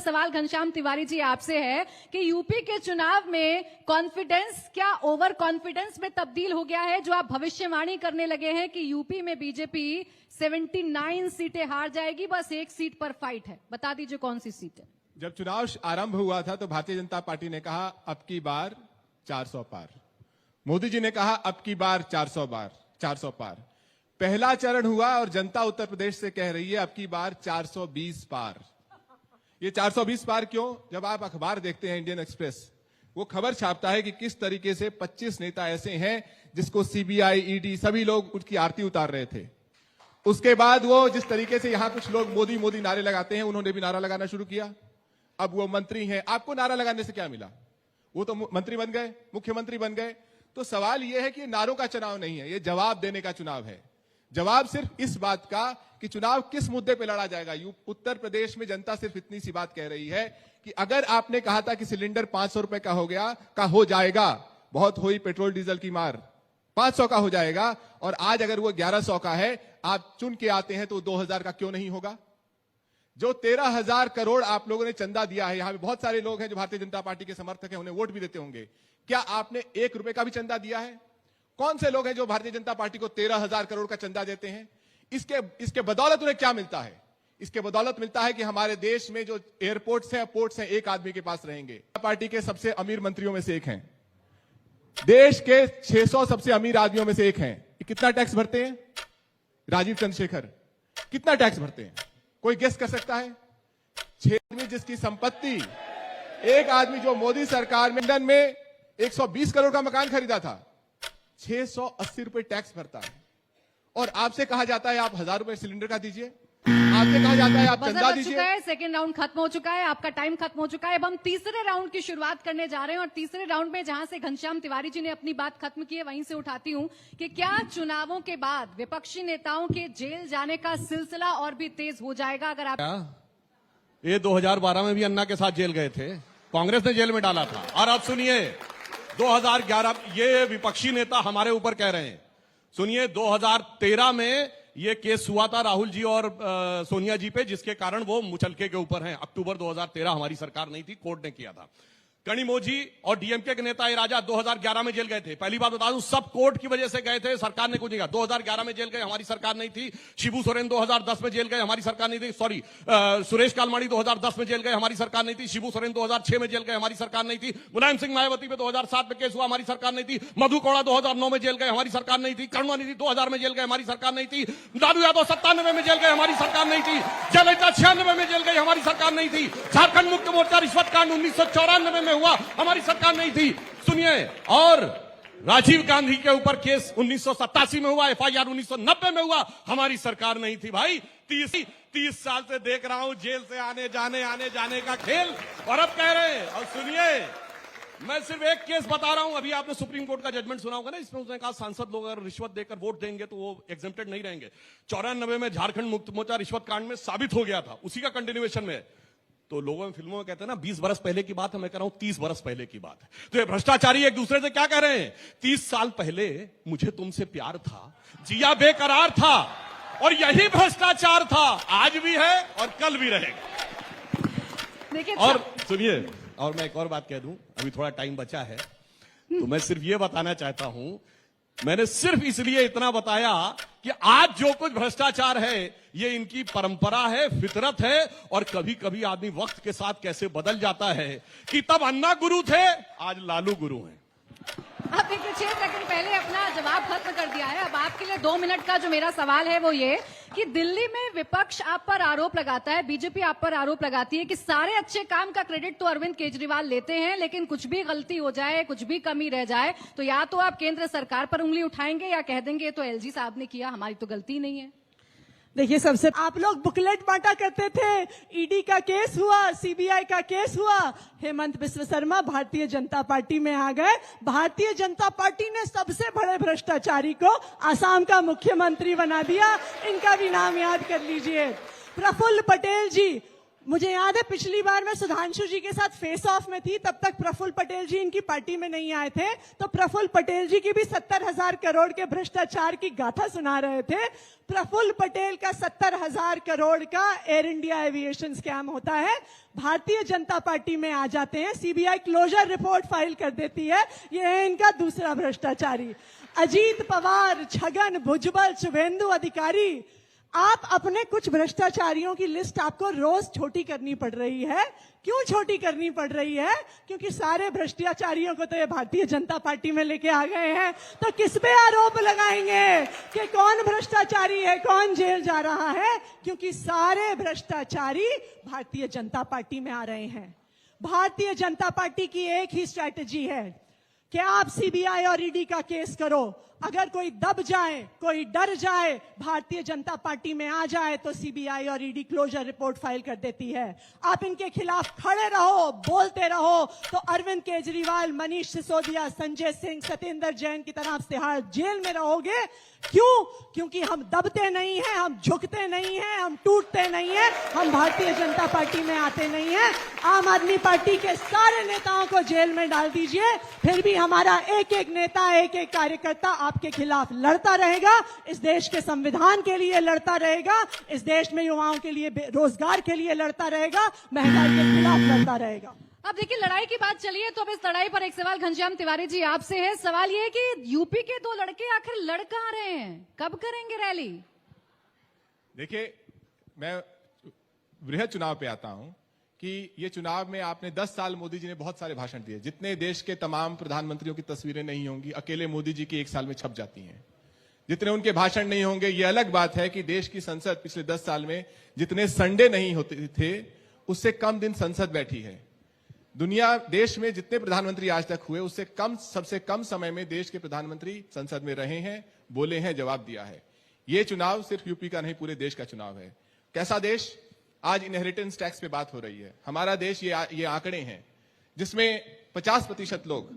सवाल घनश्याम तिवारी जी आपसे है कि यूपी के चुनाव में कॉन्फिडेंस क्या ओवर कॉन्फिडेंस में तब्दील हो गया है, जो आप भविष्यवाणी करने लगे हैं कि यूपी में बीजेपी 79 सीटें हार जाएगी, बस एक सीट पर फाइट है। बता दीजिए कौन सी सीट है। जब चुनाव आरंभ हुआ था तो भारतीय जनता पार्टी ने कहा अब की बार 400 पार। मोदी जी ने कहा अब की बार 400 पार। पहला चरण हुआ और जनता उत्तर प्रदेश से कह रही है अब की बार 420 पार। ये 420 पार क्यों? जब आप अखबार देखते हैं इंडियन एक्सप्रेस, वो खबर छापता है कि किस तरीके से 25 नेता ऐसे हैं जिसको सीबीआई, ईडी सभी लोग उनकी आरती उतार रहे थे। उसके बाद वो जिस तरीके से यहां कुछ लोग मोदी मोदी नारे लगाते हैं, उन्होंने भी नारा लगाना शुरू किया। अब वो मंत्री हैं, आपको नारा लगाने से क्या मिला? वो तो मंत्री बन गए, मुख्यमंत्री बन गए। तो सवाल यह है कि ये नारों का चुनाव नहीं है, ये जवाब देने का चुनाव है। जवाब सिर्फ इस बात का कि चुनाव किस मुद्दे पे लड़ा जाएगा। उत्तर प्रदेश में जनता सिर्फ इतनी सी बात कह रही है कि अगर आपने कहा था कि सिलेंडर 500 रुपए का हो जाएगा, बहुत हुई पेट्रोल डीजल की मार, 500 का हो जाएगा, और आज अगर वो 1100 का है, आप चुन के आते हैं तो 2000 का क्यों नहीं होगा? जो 13,000 करोड़ आप लोगों ने चंदा दिया है, यहां पे बहुत सारे लोग हैं जो भारतीय जनता पार्टी के समर्थक हैं, उन्हें वोट भी देते होंगे। क्या आपने 1 रुपए का भी चंदा दिया है? कौन से लोग हैं जो भारतीय जनता पार्टी को 13,000 करोड़ का चंदा देते हैं? इसके बदौलत उन्हें क्या मिलता है? इसके बदौलत मिलता है कि हमारे देश में जो एयरपोर्ट्स हैं, पोर्ट्स हैं, एक आदमी के पास रहेंगे। पार्टी के सबसे अमीर मंत्रियों में से एक हैं, देश के 600 सबसे अमीर आदमियों में से एक हैं। कितना टैक्स भरते हैं? राजीव चंद्रशेखर कितना टैक्स भरते हैं? कोई गेस कर सकता है? 6 आदमी जिसकी संपत्ति, एक आदमी जो मोदी सरकार में लंदन में 120 करोड़ का मकान खरीदा था, 680 रुपए टैक्स भरता है। और आपसे कहा जाता है आप 1000 रुपए सिलेंडर का दीजिए, आपसे कहा जाता है आप चंदा दीजिए। सेकेंड राउंड खत्म हो चुका है, आपका टाइम खत्म हो चुका है। अब हम तीसरे राउंड की शुरुआत करने जा रहे हैं और तीसरे राउंड में जहां से घनश्याम तिवारी जी ने अपनी बात खत्म की है, वहीं से उठाती हूं कि क्या चुनावों के बाद विपक्षी नेताओं के जेल जाने का सिलसिला और भी तेज हो जाएगा? अगर आप ये 2012 में भी अन्ना के साथ जेल गए थे, कांग्रेस ने जेल में डाला था। और अब सुनिए, 2011 ये विपक्षी नेता हमारे ऊपर कह रहे हैं। सुनिए, 2013 में ये केस हुआ था राहुल जी और सोनिया जी पे, जिसके कारण वो मुचलके के ऊपर हैं। अक्टूबर 2013 हमारी सरकार नहीं थी, कोर्ट ने किया था। कनिमोझी और डीएमके के नेता राजा 2011 में जेल गए थे। पहली बात बता दूं, सब कोर्ट की वजह से गए थे, सरकार ने कुछ नहीं कहा। 2011 में जेल गए, हमारी सरकार नहीं थी। शिबू सोरेन 2010 में जेल गए, हमारी सरकार नहीं थी। सॉरी, सुरेश कालमाड़ी 2010 में जेल गए, हमारी सरकार नहीं थी। शिबू सोरेन 2006 में जेल गए, हमारी सरकार नहीं थी। मुलायम सिंह मायावती पे 2007 में केस हुआ, हमारी सरकार नहीं थी। मधु कोड़ा 2009 में जेल गए, हमारी सरकार नहीं थी। करुणानिधि 2000 में जेल गए, हमारी सरकार नहीं थी। लालू यादव 97 में जेल गए, हमारी सरकार नहीं थी। जयललिता 96 में जेल गई, हमारी सरकार नहीं थी। झारखंड मुक्ति मोर्चा रिश्वत कांड 1994 में हुआ, हमारी सरकार नहीं थी। सुनिए, और राजीव गांधी के ऊपर केस 1987 में हुआ, एफआईआर 1990 में हुआ, हमारी सरकार नहीं थी। भाई 30 साल से देख रहा हूं जेल से आने जाने का खेल, और अब कह रहे हैं। और सुनिए, मैं सिर्फ एक केस बता रहा हूं। अभी आपने सुप्रीम कोर्ट का जजमेंट सुना होगा ना, इसमें उसने कहा सांसद लोग अगर रिश्वत देकर वोट देंगे तो वो एग्जेम्प्टेड नहीं रहेंगे। 94 में झारखंड मुक्ति मोर्चा रिश्वत कांड में साबित हो गया था, उसी का कंटिन्यूएशन में। तो लोगों में फिल्मों में कहते हैं ना 20 बरस पहले की बात है, मैं कह रहा हूं 30 बरस पहले की बात है। तो ये भ्रष्टाचारी एक दूसरे से क्या कह रहे हैं? 30 साल पहले मुझे तुमसे प्यार था, जिया बेकरार था, और यही भ्रष्टाचार था, आज भी है और कल भी रहेगा। देखिए, और सुनिए, और मैं एक और बात कह दूं, अभी थोड़ा टाइम बचा है, तो मैं सिर्फ ये बताना चाहता हूं, मैंने सिर्फ इसलिए इतना बताया कि आज जो कुछ भ्रष्टाचार है ये इनकी परंपरा है, फितरत है, और कभी कभी आदमी वक्त के साथ कैसे बदल जाता है कि तब अन्ना गुरु थे, आज लालू गुरु हैं। आप देखिए 6 सेकंड पहले अपना जवाब खत्म कर दिया है। अब आपके लिए 2 मिनट का जो मेरा सवाल है वो ये कि दिल्ली में विपक्ष आप पर आरोप लगाता है, बीजेपी आप पर आरोप लगाती है कि सारे अच्छे काम का क्रेडिट तो अरविंद केजरीवाल लेते हैं, लेकिन कुछ भी गलती हो जाए, कुछ भी कमी रह जाए तो या तो आप केंद्र सरकार पर उंगली उठाएंगे या कह देंगे तो एलजी साहब ने किया, हमारी तो गलती नहीं है। देखिए, सबसे आप लोग बुकलेट बांटा करते थे, ईडी का केस हुआ, सीबीआई का केस हुआ, हेमंत बिस्व शर्मा भारतीय जनता पार्टी में आ गए। भारतीय जनता पार्टी ने सबसे बड़े भ्रष्टाचारी को आसाम का मुख्यमंत्री बना दिया। इनका भी नाम याद कर लीजिए, प्रफुल्ल पटेल जी। मुझे याद है पिछली बार मैं सुधांशु जी के साथ फेस ऑफ में थी, तब तक प्रफुल्ल पटेल जी इनकी पार्टी में नहीं आए थे, तो प्रफुल्ल पटेल जी की भी 70,000 करोड़ के भ्रष्टाचार की गाथा सुना रहे थे। प्रफुल्ल पटेल का 70,000 करोड़ का एयर इंडिया एविएशन स्कैम होता है, भारतीय जनता पार्टी में आ जाते हैं, सीबीआई क्लोजर रिपोर्ट फाइल कर देती है, ये है इनका दूसरा भ्रष्टाचारी। अजीत पवार, छगन भुजबल, शुभेंदु अधिकारी, आप अपने कुछ भ्रष्टाचारियों की लिस्ट आपको रोज छोटी करनी पड़ रही है। क्यों छोटी करनी पड़ रही है? क्योंकि सारे भ्रष्टाचारियों को तो ये भारतीय जनता पार्टी में लेके आ गए हैं, तो किस पे आरोप लगाएंगे कि कौन भ्रष्टाचारी है, कौन जेल जा रहा है? क्योंकि सारे भ्रष्टाचारी भारतीय जनता पार्टी में आ रहे हैं। भारतीय जनता पार्टी की एक ही स्ट्रैटेजी है कि आप सीबीआई और ईडी का केस करो, अगर कोई दब जाए, कोई डर जाए, भारतीय जनता पार्टी में आ जाए, तो सीबीआई और ईडी क्लोजर रिपोर्ट फाइल कर देती है। आप इनके खिलाफ खड़े रहो, बोलते रहो, तो अरविंद केजरीवाल, मनीष सिसोदिया, संजय सिंह, सत्येंद्र जैन की तरह तिहाड़ जेल में रहोगे। क्यों? क्योंकि हम दबते नहीं हैं, हम झुकते नहीं हैं, हम टूटते नहीं हैं, हम भारतीय जनता पार्टी में आते नहीं हैं। आम आदमी पार्टी के सारे नेताओं को जेल में डाल दीजिए, फिर भी हमारा एक एक नेता, एक एक कार्यकर्ता आपके खिलाफ लड़ता रहेगा, इस देश के संविधान के लिए लड़ता रहेगा, इस देश में युवाओं के लिए रोजगार के लिए लड़ता रहेगा, महंगाई के खिलाफ लड़ता रहेगा। अब देखिए, लड़ाई की बात चली है तो अब इस लड़ाई पर एक सवाल घनश्याम तिवारी जी आपसे है। सवाल ये है कि यूपी के दो लड़के आखिर लड़ कहां रहे हैं, कब करेंगे रैली? देखिए, मैं बृहद चुनाव पे आता हूं कि ये चुनाव में आपने 10 साल मोदी जी ने बहुत सारे भाषण दिए, जितने देश के तमाम प्रधानमंत्रियों की तस्वीरें नहीं होंगी, अकेले मोदी जी की एक साल में छप जाती हैं। जितने उनके भाषण नहीं होंगे, ये अलग बात है कि देश की संसद पिछले 10 साल में जितने संडे नहीं होते थे, उससे कम दिन संसद बैठी है। दुनिया, देश में जितने प्रधानमंत्री आज तक हुए, उससे कम, सबसे कम समय में देश के प्रधानमंत्री संसद में रहे हैं, बोले हैं, जवाब दिया है। ये चुनाव सिर्फ यूपी का नहीं, पूरे देश का चुनाव है। कैसा देश? आज इनहेरिटेंस टैक्स पे बात हो रही है। हमारा देश, ये आंकड़े हैं जिसमें 50% लोग,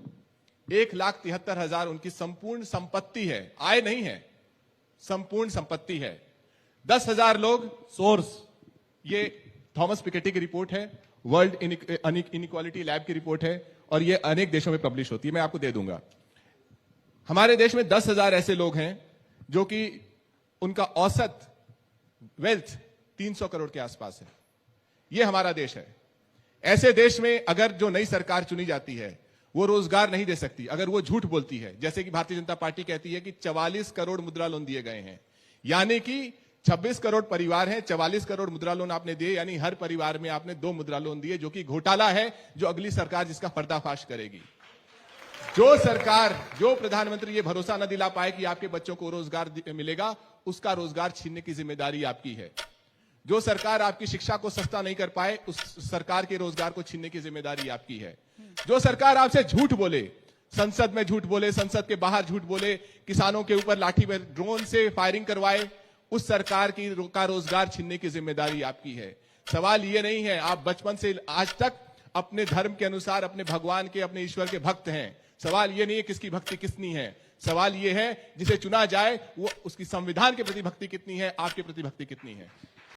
1,73,000 उनकी संपूर्ण संपत्ति है, आय नहीं है, संपूर्ण संपत्ति है। 10,000 लोग, सोर्स ये थॉमस पिकेटी की रिपोर्ट है, वर्ल्ड इनइक्वालिटी लैब की रिपोर्ट है, और ये अनेक देशों में पब्लिश होती है, मैं आपको दे दूंगा। हमारे देश में 10,000 ऐसे लोग हैं जो कि उनका औसत वेल्थ 300 करोड़ के आसपास है। यह हमारा देश है। ऐसे देश में अगर जो नई सरकार चुनी जाती है, वो रोजगार नहीं दे सकती अगर वो झूठ बोलती है, जैसे कि भारतीय जनता पार्टी कहती है कि 44 करोड़ मुद्रा लोन दिए गए हैं, यानी कि 26 करोड़ परिवार हैं, 44 करोड़ मुद्रा लोन आपने दिए, यानी हर परिवार में आपने 2 मुद्रा लोन दिए, जो कि घोटाला है, जो अगली सरकार जिसका पर्दाफाश करेगी। जो सरकार, जो प्रधानमंत्री ये भरोसा न दिला पाए कि आपके बच्चों को रोजगार मिलेगा, उसका रोजगार छीनने की जिम्मेदारी आपकी है। जो सरकार आपकी शिक्षा को सस्ता नहीं कर पाए, उस सरकार के रोजगार को छीनने की जिम्मेदारी आपकी है। जो सरकार आपसे झूठ बोले, संसद में झूठ बोले, संसद के बाहर झूठ बोले, किसानों के ऊपर लाठी ड्रोन से फायरिंग करवाए, उस सरकार का रोजगार छीनने की जिम्मेदारी आपकी है। सवाल ये नहीं है, आप बचपन से आज तक अपने धर्म के अनुसार, अपने भगवान के, अपने ईश्वर के भक्त हैं। सवाल ये नहीं है किसकी भक्ति कितनी है, सवाल ये है जिसे चुना जाए वो उसकी संविधान के प्रति भक्ति कितनी है, आपके प्रति भक्ति कितनी है।